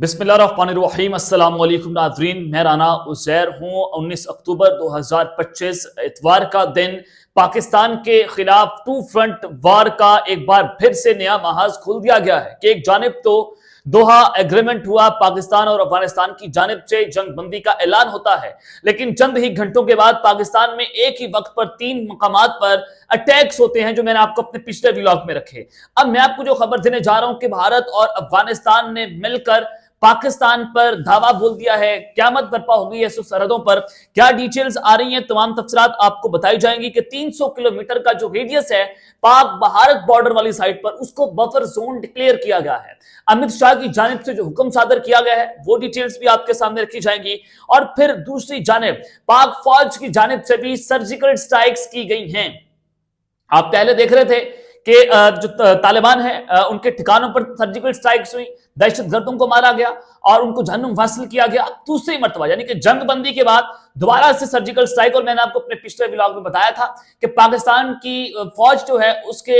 बिस्मिल्लाहिर्रहमानिर्रहीम। अस्सलाम वालेकुम नाज़रीन, मैं राना उज़ैर हूँ। 19 अक्टूबर 2025 इतवार का दिन पाकिस्तान के खिलाफ टू फ्रंट वार का एक बार फिर से नया महाज खोल दिया गया है कि एक जानिब तो दोहा एग्रीमेंट हुआ, पाकिस्तान और अफगानिस्तान की जानिब से जंग बंदी का ऐलान होता है, लेकिन चंद ही घंटों के बाद पाकिस्तान में एक ही वक्त पर 3 मकामात पर अटैक्स होते हैं जो मैंने आपको अपने पिछले व्लॉग में रखे। अब मैं आपको जो खबर देने जा रहा हूं कि भारत और अफगानिस्तान ने मिलकर पाकिस्तान पर धावा बोल दिया है, क़यामत बर्पा हो गई है सरहदों पर। क्या डिटेल्स आ रही हैं, तमाम तफसीलात आपको बताई जाएंगी कि 300 किलोमीटर का जो रेडियस है पाक भारत बॉर्डर वाली साइड पर, उसको बफर जोन डिक्लेयर किया गया है। अमित शाह की जानिब से जो हुक्म सादर किया गया है वो डिटेल्स भी आपके सामने रखी जाएंगी। और फिर दूसरी जानिब पाक फौज की जानिब से भी सर्जिकल स्ट्राइक्स की गई हैं। आप पहले देख रहे थे कि जो तालिबान है उनके ठिकानों पर सर्जिकल स्ट्राइक्स हुई, दहशतगर्दों को मारा गया और उनको जहन्नुम हासिल किया गया। दूसरी मर्तबा यानी कि जंग बंदी के बाद दोबारा से सर्जिकल स्ट्राइक। और मैंने आपको अपने पिछले व्लॉग में बताया था कि पाकिस्तान की फौज जो है उसके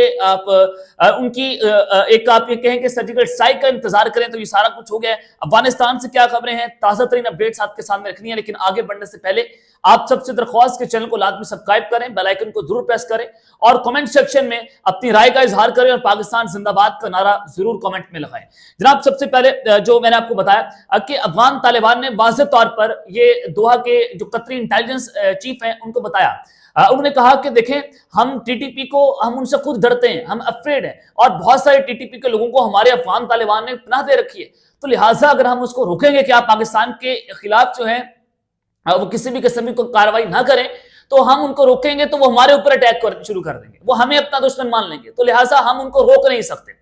उनकी एक आप ये कहें कि सर्जिकल स्ट्राइक का इंतजार करें तो ये सारा कुछ हो गया है। अफगानिस्तान से क्या खबरें हैं, ताजा तरीन अपडेट्स आपके सामने रखनी है, लेकिन आगे बढ़ने से पहले आप सबसे दरख्वास्त के चैनल को लाजमी सब्सक्राइब करें, बेल आइकन को जरूर प्रेस करें और कमेंट सेक्शन में अपनी राय का इजहार करें और पाकिस्तान जिंदाबाद का नारा जरूर कमेंट में लगाएं। जनाब, सबसे पहले जो मैंने आपको बताया कि अफगान तालिबान ने वाज़ेह तौर पर ये दोहा के जो कतरी इंटेलिजेंस चीफ हैं उनको बताया। उन्होंने कहा कि देखें, हम टीटीपी को हम उनसे खुद डरते हैं, हम अफ्रेड हैं और बहुत सारे टीटीपी के लोगों को हमारे अफगान तालिबान ने पनाह दे रखी है। तो लिहाजा अगर हम उसको रोकेंगे कि आप पाकिस्तान के खिलाफ जो है वो किसी भी किस्म की कार्रवाई ना करें, तो हम उनको रोकेंगे तो वो हमारे ऊपर अटैक शुरू कर देंगे, वो हमें अपना दुश्मन मान लेंगे। तो लिहाजा हम उनको रोक नहीं सकते।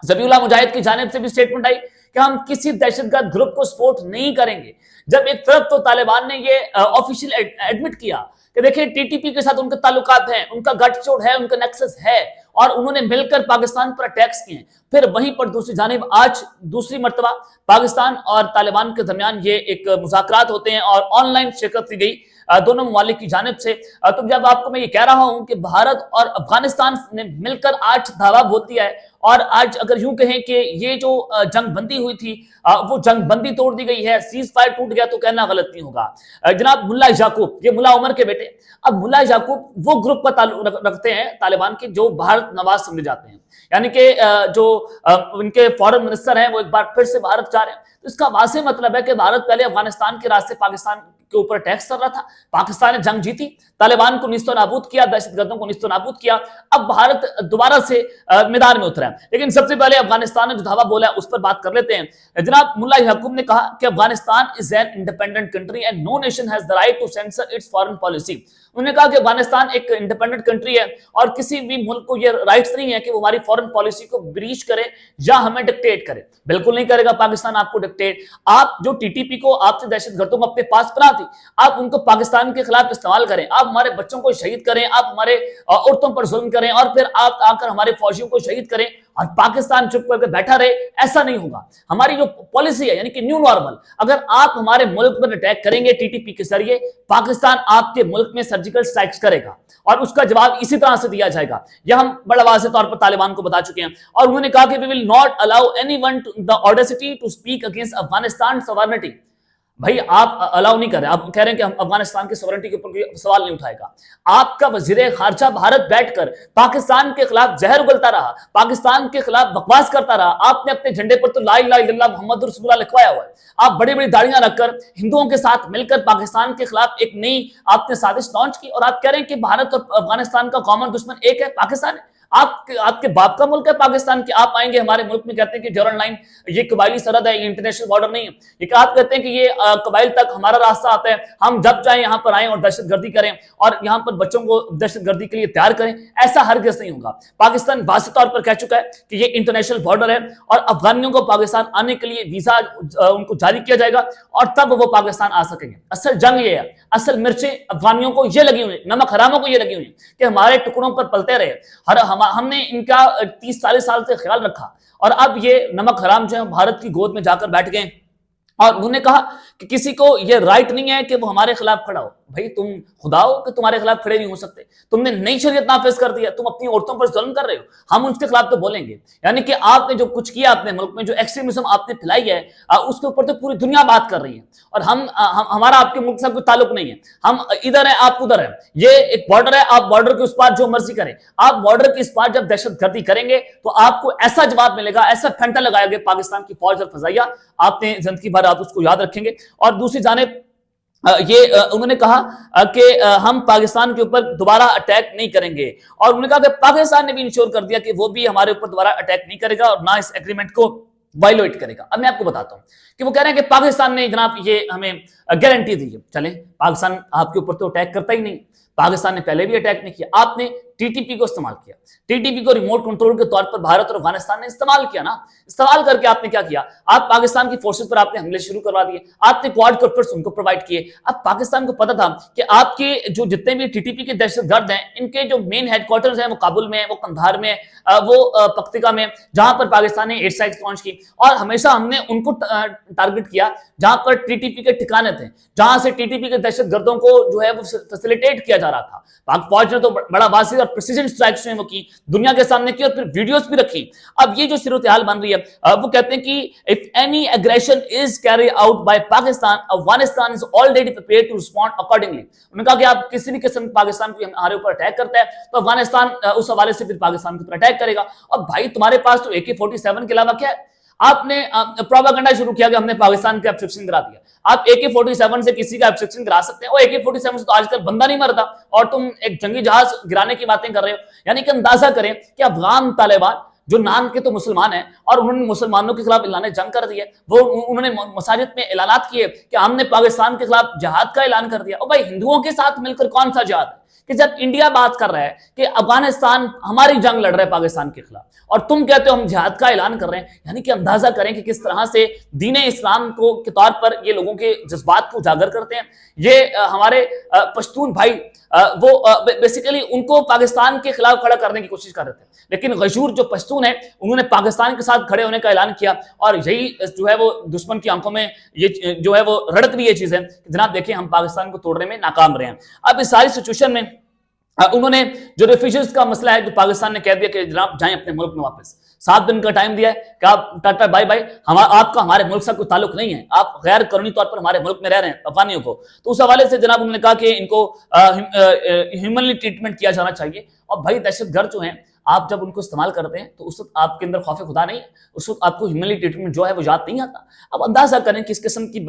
ज़बीहुल्लाह मुजाहिद की जानिब से भी स्टेटमेंट आई कि हम किसी दहशतगर्द ग्रुप को सपोर्ट नहीं करेंगे। जब एक तरफ तो तालिबान ने ये ऑफिशियल एडमिट किया कि देखिए टीटीपी के साथ उनके ताल्लुकात हैं, उनका गठजोड़ है, उनका नेक्सस है और उन्होंने मिलकर पाकिस्तान पर अटैक्स किए हैं। फिर वहीं पर दूसरी जानिब आज दूसरी मर्तबा पाकिस्तान और तालिबान के दरमियान ये एक मुज़ाकरात होते हैं और ऑनलाइन शिरकत की गई दोनों ममालिक की जानिब से। तो जब आपको मैं ये कह रहा हूं कि भारत और अफगानिस्तान ने मिलकर आज धावा बोल दिया है और आज अगर यूं कहें कि ये जो जंग बंदी हुई थी वो जंग बंदी तोड़ दी गई है, सीज फायर टूट गया, तो कहना गलत नहीं होगा। जनाब, मुल्ला याकूब, ये मुल्ला उमर के बेटे, अब मुल्ला याकूब वो ग्रुप का ताल्लुक रखते हैं तालिबान के जो भारत नवाज समझे जाते हैं, यानी कि जो उनके फॉरेन मिनिस्टर हैं वो एक बार फिर से भारत जा रहे हैं। तो इसका वाज़ेह मतलब है कि भारत पहले अफगानिस्तान के रास्ते पाकिस्तान के ऊपर टैक्स कर रहा था, पाकिस्तान ने जंग जीती, तालिबान को निस्तो नाबूद किया, दहशतगर्दों को निस्तो नाबूद किया, अब भारत दोबारा से मैदान में उतरा है। लेकिन सबसे पहले अफगानिस्तान ने जो धावा बोला है उस पर बात कर लेते हैं। जनाब, मुल्ला याकूब ने कहा कि Afghanistan is an independent country and no nation has the right to censor its foreign policy. उन्होंने कहा कि अफगानिस्तान एक इंडिपेंडेंट कंट्री है और किसी भी मुल्क को ये राइट्स नहीं है कि वो हमारी फॉरेन पॉलिसी को ब्रीच करे या हमें डिक्टेट करे। बिल्कुल नहीं करेगा पाकिस्तान आपको डिक्टेट। आप जो टीटीपी को, आपसे दहशतगर्दों को अपने पास पना थी, आप उनको पाकिस्तान के खिलाफ इस्तेमाल करें, आप हमारे बच्चों को शहीद करें, आप हमारे औरतों पर जुल्म करें और फिर आप आकर हमारे फौजियों को शहीद करें और पाकिस्तान चुप करके बैठा रहे, ऐसा नहीं होगा। हमारी जो पॉलिसी है यानी कि न्यू नॉर्मल, अगर आप हमारे मुल्क पर अटैक करेंगे टीटीपी के जरिए, पाकिस्तान आपके मुल्क में सर्जिकल स्ट्राइक्स करेगा और उसका जवाब इसी तरह से दिया जाएगा। यह हम बड़ा वाज़ेह तौर पर तालिबान को बता चुके हैं। और उन्होंने कहा कि we will not allow anyone the audacity to speak against Afghanistan sovereignty. भाई आप अलाउ नहीं कर रहे, आप कह रहे हैं कि हम अफगानिस्तान की सॉवरेनिटी के ऊपर कोई सवाल नहीं उठाएगा। आपका वजीर खारजा भारत बैठकर पाकिस्तान के खिलाफ जहर उगलता रहा, पाकिस्तान के खिलाफ बकवास करता रहा। आपने अपने झंडे पर तो ला इलाहा इल्लल्लाह मुहम्मद रसूलुल्लाह लिखवाया हुआ है। आप बड़ी बड़ी दाढ़ियां रखकर हिंदुओं के साथ मिलकर पाकिस्तान के खिलाफ एक नई आपने साजिश लॉन्च की और आप कह रहे हैं कि भारत और अफगानिस्तान का कॉमन दुश्मन एक है, पाकिस्तान है। आपके बाप का मुल्क है पाकिस्तान के, आप आएंगे हमारे मुल्क में कहते हैं कि जर्नल लाइन ये कबायली सरहद है, ये इंटरनेशनल बॉर्डर नहीं है। ये आप कहते हैं कि ये कबाइल तक हमारा रास्ता आता है, हम जब चाहे यहाँ पर आए और दहशतगर्दी करें और यहाँ पर बच्चों को दहशतगर्दी के लिए तैयार करें, ऐसा हरगिज़ नहीं होगा। पाकिस्तान वाज़ेह तौर पर कह चुका है कि ये इंटरनेशनल बॉर्डर है और अफगानियों को पाकिस्तान आने के लिए वीजा उनको जारी किया जाएगा और तब वो पाकिस्तान आ सकेंगे। असल जंग ये है, असल मिर्चें अफगानियों को ये लगी हुई, नमक हरामों को ये लगी हुई कि हमारे टुकड़ों पर पलते रहे। हमने इनका 30-40 साल से ख्याल रखा और अब ये नमक हराम जो है भारत की गोद में जाकर बैठ गए और उन्होंने कहा कि किसी को ये राइट नहीं है कि वो हमारे खिलाफ खड़ा हो। بھائی تم خدا ہو کہ تمہارے خلاف کھڑے نہیں ہو سکتے؟ تم نے نئی شریعت نافذ کر دیا, تم اپنی عورتوں پر ظلم کر رہے ہو, ہم ان کے خلاف تو بولیں گے. یعنی کہ آپ نے جو کچھ کیا اپنے ملک میں, جو ایکسٹریمزم آپ نے پھیلائی ہے, اس کے اوپر تو پوری دنیا بات کر رہی ہے, اور ہمارا آپ کے ملک سے کوئی تعلق نہیں ہے. ہم ادھر ہیں, آپ ادھر ہیں, یہ ایک بارڈر ہے, آپ بارڈر کے اس پار جو مرضی کریں. آپ بارڈر کے اس پار جب دہشت گردی کریں گے تو آپ کو ایسا جواب ملے گا, ایسا پھنٹا لگائے گا پاکستان کی فوج اور فضائیہ, آپ نے زندگی بھر آپ اس کو یاد رکھیں گے. اور دوسری جانب یہ انہوں نے کہا کہ ہم پاکستان کے اوپر دوبارہ اٹیک نہیں کریں گے, اور انہوں نے کہا کہ پاکستان نے بھی انشور کر دیا کہ وہ بھی ہمارے اوپر دوبارہ اٹیک نہیں کرے گا اور نہ اس ایگریمنٹ کو وائلویٹ کرے گا. اب میں آپ کو بتاتا ہوں کہ وہ کہہ رہے ہیں کہ پاکستان نے جناب یہ ہمیں گارنٹی دی ہے. چلیں, پاکستان آپ کے اوپر تو اٹیک کرتا ہی نہیں, پاکستان نے پہلے بھی اٹیک نہیں کیا, آپ نے ٹی ٹی پی کو استعمال کیا, ٹی ٹی پی کو ریموٹ کنٹرول کے طور پر بھارت اور افغانستان نے استعمال کیا نا. استعمال کر کے آپ نے کیا کیا, آپ پاکستان کی فورسز پر آپ نے حملے شروع کروا دیے, آپ نے کواد کاپٹرز ان کو پرووائڈ کیے. اب پاکستان کو پتا تھا کہ آپ کے جو جتنے بھی ٹی ٹی پی کے دہشت گرد ہیں, ان کے جو مین ہیڈ کوارٹرز ہیں وہ کابل میں, وہ قندھار میں, وہ پختیکا میں, جہاں پر پاکستان نے ایئر اسٹرائکس لانچ کی, اور ہمیشہ ہم نے ان کو ٹارگٹ کیا جہاں پر ٹی ٹی پی کے ٹھکانے تھے, جہاں سے ٹی ٹی پی کے دہشت گردوں کو جو ہے وہ فیسیلیٹیٹ کیا جا رہا تھا. پاک فوج نے تو بڑا واضح اور پریسیجن اسٹرائکس وہ کی, دنیا کے سامنے کی, اور پھر ویڈیوز بھی رکھی. اب یہ جو صورتحال بن رہی ہے, وہ کہتے ہیں کہ if any aggression is carried out by Pakistan, Afghanistan is already prepared to respond accordingly. انہوں نے کہا کہ آپ کسی بھی قسم پاکستان کو ہمارے اوپر اٹیک کرتا ہے تو افغانستان اس حوالے سے پھر پاکستان کے اوپر اٹیک کرے گا. اور بھائی تمہارے پاس تو AK-47 کے علاوہ کیا ہے؟ آپ نے پروپیگنڈا شروع کیا کہ ہم نے پاکستان کا F-16 گرا دیا. آپ AK-47 سے کسی کا F-16 گرا سکتے ہیں, اور AK-47 سے تو آج کل بندہ نہیں مرتا, اور تم ایک جنگی جہاز گرانے کی باتیں کر رہے ہو. یعنی کہ اندازہ کریں کہ افغان طالبان جو نام کے تو مسلمان ہیں, اور انہوں نے مسلمانوں کے خلاف اعلان جنگ کر دیا, وہ انہوں نے مساجد میں اعلانات کیے کہ ہم نے پاکستان کے خلاف جہاد کا اعلان کر دیا. اور بھائی ہندوؤں کے ساتھ مل کر کون سا جہاد ہے کہ جب انڈیا بات کر رہا ہے کہ افغانستان ہماری جنگ لڑ رہا ہے پاکستان کے خلاف, اور تم کہتے ہو ہم جہاد کا اعلان کر رہے ہیں. یعنی کہ اندازہ کریں کہ کس طرح سے دین اسلام کو کے طور پر یہ لوگوں کے جذبات کو اجاگر کرتے ہیں. یہ ہمارے پشتون بھائی وہ بیسیکلی ان کو پاکستان کے خلاف کھڑا کرنے کی کوشش کر رہے تھے, لیکن غیور جو پشتون ہیں انہوں نے پاکستان کے ساتھ کھڑے ہونے کا اعلان کیا, اور یہی جو ہے وہ دشمن کی آنکھوں میں یہ جو ہے وہ رڑک رہی ہے چیزیں کہ جناب دیکھیں ہم پاکستان کو توڑنے میں ناکام رہے ہیں. اب اس ساری سچویشن میں انہوں نے جو ریفیوجیز کا مسئلہ ہے, جو پاکستان نے کہہ دیا کہ جناب جائیں اپنے ملک میں واپس, 7 دن کا ٹائم دیا ہے کہ آپ ٹاٹا بائی بائی, آپ کا ہمارے ملک سے کوئی تعلق نہیں ہے, آپ غیر قانونی طور پر ہمارے ملک میں رہ رہے ہیں افغانیوں کو. تو اس حوالے سے جناب انہوں نے کہا کہ ان کو ہیومنلی ٹریٹمنٹ کیا جانا چاہیے. اور بھائی دہشت گرد جو ہیں آپ جب ان کو استعمال کرتے ہیں تو اس وقت آپ کے اندر خوف خدا نہیں, اس وقت آپ کو ہیومنلی ٹریٹمنٹ جو ہے وہ یاد نہیں آتا. اب اندازہ کریں کس قسم کی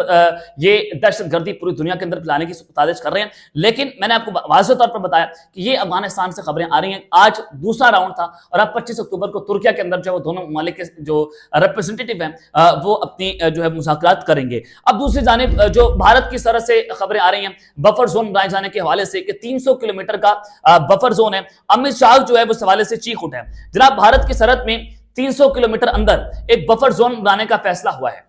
یہ دہشت گردی پوری دنیا کے اندر پھیلانے کی سازش کر رہے ہیں. لیکن میں نے آپ کو واضح طور پر بتایا کہ یہ افغانستان سے خبریں آ رہی ہیں. آج دوسرا راؤنڈ تھا, اور اب 25 اکتوبر کو ترکیہ کے اندر جو ہے وہ دونوں ممالک کے جو ریپریزنٹیٹیو ہیں وہ اپنی جو ہے مذاکرات کریں گے. اب دوسری جانب جو بھارت کی سرحد سے خبریں آ رہی ہیں بفر زون بنائے جانے کے حوالے سے کہ 300 کلومیٹر کا بفر زون ہے. امت شاہ جو ہے وہ اس حوالے سے چیخ اٹھے. جناب بھارت کی سرحد میں 300 کلومیٹر اندر ایک بفر زون بنانے کا فیصلہ ہوا ہے.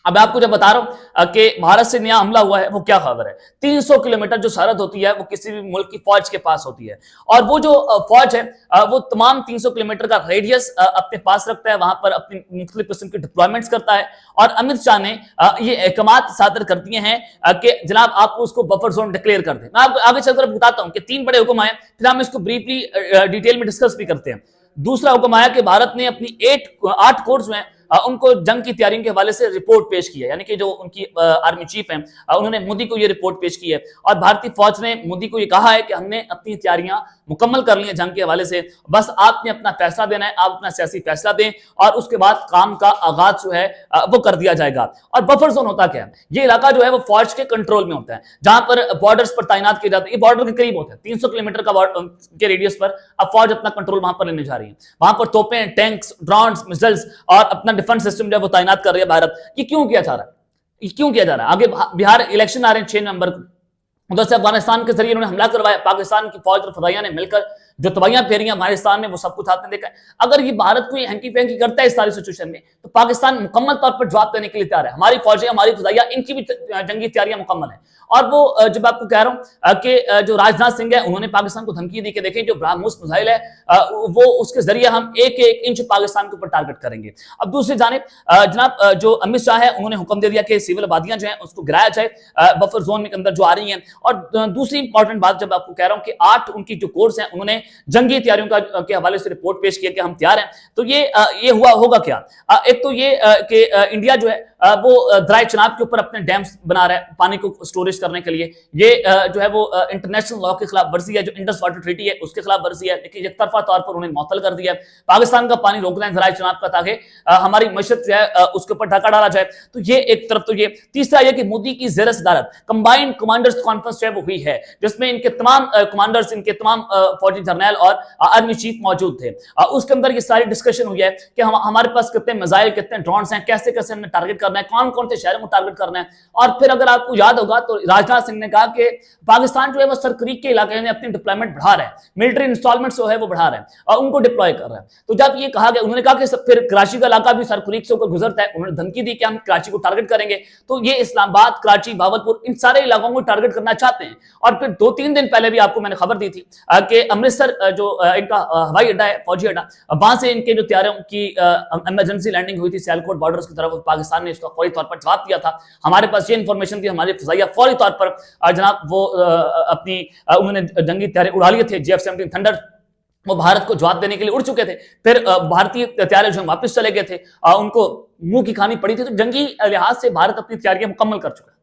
اب میں آپ کو جب بتا رہا ہوں کہ بھارت سے نیا حملہ ہوا ہے, وہ کیا خبر ہے؟ 300 کلومیٹر جو سرحد ہوتی ہے وہ کسی بھی ملک کی فوج کے پاس ہوتی ہے, اور وہ جو فوج ہے وہ تمام 300 کلومیٹر کا ریڈیس اپنے پاس رکھتا ہے, وہاں پر اپنی مختلف قسم کی ڈپلوائمنٹس کرتا ہے. اور امت شاہ نے یہ احکامات صادر کر دیے ہیں کہ جناب آپ کو اس کو بفر زون ڈکلیئر کر دیں. میں آپ کو آگے چل کر بتاتا ہوں کہ 3 بڑے حکم آئے, پھر ہم اس کو بریفلی ڈیٹیل میں ڈسکس بھی کرتے ہیں. دوسرا حکم آیا کہ بھارت نے اپنی 8 کورس میں ان کو جنگ کی تیاریوں کے حوالے سے رپورٹ پیش کی ہے. یعنی کہ جو ان کی آرمی چیف ہیں انہوں نے مودی کو یہ رپورٹ پیش کی ہے, اور بھارتی فوج نے مودی کو یہ کہا ہے کہ ہم نے اپنی تیاریاں مکمل کر لی ہیں جنگ کے حوالے سے, بس آپ نے اپنا فیصلہ دینا ہے, آپ اپنا سیاسی فیصلہ دیں, اور اس کے بعد کام کا آغاز جو ہے وہ کر دیا جائے گا. اور بفر زون ہوتا کیا ہے؟ یہ علاقہ جو ہے وہ فوج کے کنٹرول میں ہوتا ہے, جہاں پر بارڈرز پر تعینات کیے جاتے ہیں. یہ بارڈر کے قریب ہوتا ہے, 300 کلومیٹر کا کے ریڈیس پر اب فوج اپنا کنٹرول وہاں پر لینے جا رہی ہے. وہاں پر توپیں, ٹینکس, ڈرونز, میزائلز اور اپنا ڈیفنس سسٹم جو ہے وہ تعینات کر رہی ہے بھارت. یہ کیوں کیا جا رہا ہے؟ یہ کیوں کیا جا رہا ہے؟ آگے بہار الیکشن آ رہے ہیں 6 نومبر کو, ادھر سے افغانستان کے ذریعے انہوں نے حملہ کروایا, پاکستان کی فوج اور فضائیہ نے مل کر جو तबाहियां फेरी हैं अफगानिस्तान में, वो सब कुछ आपने देखा है। अगर ये भारत को हैंकी फेंकी करता है इस सारी सिचुएशन में, तो पाकिस्तान मुकम्मल तौर पर जवाब देने के लिए तैयार है। हमारी फौजें, हमारी फिजाइया, इनकी भी जंगी तैयारियां मुकम्मल है। और वो जब आपको कह रहा हूं कि जो राजनाथ सिंह है, उन्होंने पाकिस्तान को धमकी दी कि देखें जो ब्रह्मोस मिसाइल है वो उसके जरिए हम एक एक इंच पाकिस्तान के ऊपर टारगेट करेंगे। अब दूसरी जानिब जनाब जो अमित शाह है, उन्होंने हुक्म दे दिया कि सिविल आबादियां जो हैं उसको गिराया जाए बफर जोन के अंदर जो आ रही हैं। और दूसरी इंपॉर्टेंट बात जब आपको कह रहा हूं कि 8 उनकी जो कोर्स हैं, उन्होंने जंगी तैयारियों के हवाले से रिपोर्ट पेश किया कि हम तैयार हैं। तो ये होगा क्या? एक तो ये कि इंडिया जो है वो दराय चनाब के ऊपर अपने डैम्स बना रहा है पानी को स्टोरेज करने के लिए। ये जो है वो इंटरनेशनल लॉ के खिलाफ वर्जी है, जो इंडस वाटर ट्रीटी है उसके खिलाफ वर्जी है। लेकिन एक तरफा तौर पर उन्हें मुअत्तल कर दिया है। पाकिस्तान का पानी रोकना है दराय चनाब का, ताकि हमारी मशरत जो है उसके ऊपर ढका डाला जाए। तो ये एक तरफ तो ये। तीसरा ये कि मोदी की ज़ेर सदारत कंबाइंड कमांडर्स कॉन्फ्रेंस जो है वो हुई है, जिसमें इनके तमाम कमांडर्स, इनके तमाम फौजी जर्नैल और आर्मी चीफ मौजूद थे। उसके अंदर ये सारी डिस्कशन हुई है कि हमारे पास कितने मिसाइल, कितने ड्रोन्स हैं, कैसे कैसे हमें टारगेट करना है, कौन कौन से शहरों को टारगेट करना है। और फिर अगर आपको याद होगा तो राजनाथ सिंह ने कहा कि पाकिस्तान जो है वो सरक्रीक के इलाके में अपनी डिप्लॉयमेंट बढ़ा रहा है, मिलिट्री इंस्टॉलमेंट जो है वो बढ़ा रहा है और उनको डिप्लॉय कर रहा है। तो जब ये कहा गया, उन्होंने कहा कि फिर कराची का इलाका भी सरक्रीक से होकर गुजरता है, उन्होंने धमकी दी कि हम कराची को टारगेट करेंगे। तो ये इस्लामाबाद, कराची, भावलपुर, इन सारे इलाकों को टारगेट करना चाहते हैं। और फिर 2-3 दिन पहले भी आपको मैंने खबर दी थी कि अमृतसर जो इनका हवाई अड्डा है, फौजी अड्डा, वहां से इनके जो तैयारियों की इमरजेंसी लैंडिंग हुई थी सियालकोट बॉर्डर्स की तरफ, पाकिस्तान ने इसका फौरी तौर पर जवाब दिया था। हमारे पास ये इंफॉर्मेशन थी, हमारी फिजाइया फौरी तौर पर जनाब वो अपनी उन्होंने जंगी तैयारी उड़ा लिए थे। JF-17 थंडर वो भारत को जवाब देने के लिए उड़ चुके थे। फिर भारतीय तैयारी जो वापस चले गए थे, उनको मुंह की खानी पड़ी थी। तो जंगी लिहाज से भारत अपनी तैयारियां मुकम्मल कर चुका है,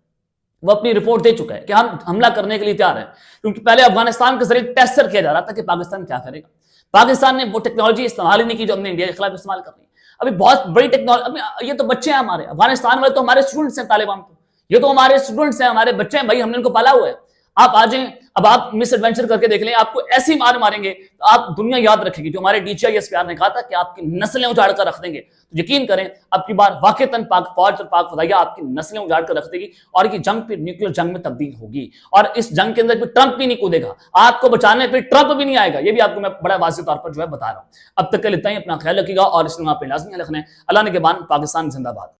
वो अपनी रिपोर्ट दे चुका है कि हम हमला करने के लिए तैयार हैं। क्योंकि पहले अफगानिस्तान के जरिए टेस्टर किया जा रहा था कि पाकिस्तान क्या करेगा। पाकिस्तान ने वो टेक्नोलॉजी इस्तेमाल ही नहीं की जो हमने इंडिया के खिलाफ इस्तेमाल करनी है। अभी बहुत बड़ी टेक्नोलॉजी, ये तो बच्चे हैं हमारे अफगानिस्तान वाले, तो हमारे स्टूडेंट्स हैं तालिबान को, ये तो हमारे स्टूडेंट्स हैं, हमारे बच्चे हैं भाई, हमने इनको पाला हुआ है। आप आ जाएं, अब आप मिस एडवेंचर करके देख लें, आपको ऐसी मार मारेंगे तो आप दुनिया याद रखेगी। जो हमारे DCISPR ने कहा था कि आपकी नस्लें उजाड़ कर रख देंगे, तो यकीन करें अब की बार वाकईतन पाक फौज और पाक फदाइया आपकी नस्लें उजाड़ कर रख देगी और ये जंग फिर न्यूक्लियर जंग में तब्दील होगी। और इस जंग के अंदर ट्रंप भी नहीं कूदेगा, आपको बचाने पे ट्रंप भी नहीं आएगा। ये भी आपको मैं बड़ा वाज़ेह तौर पर जो है बता रहा हूं। अब तक के लिए इतना ही, अपना ख्याल रखिएगा और इसमें आप लाजमी रखना है। अल्लाह ने के बाद पाकिस्तान जिंदाबाद।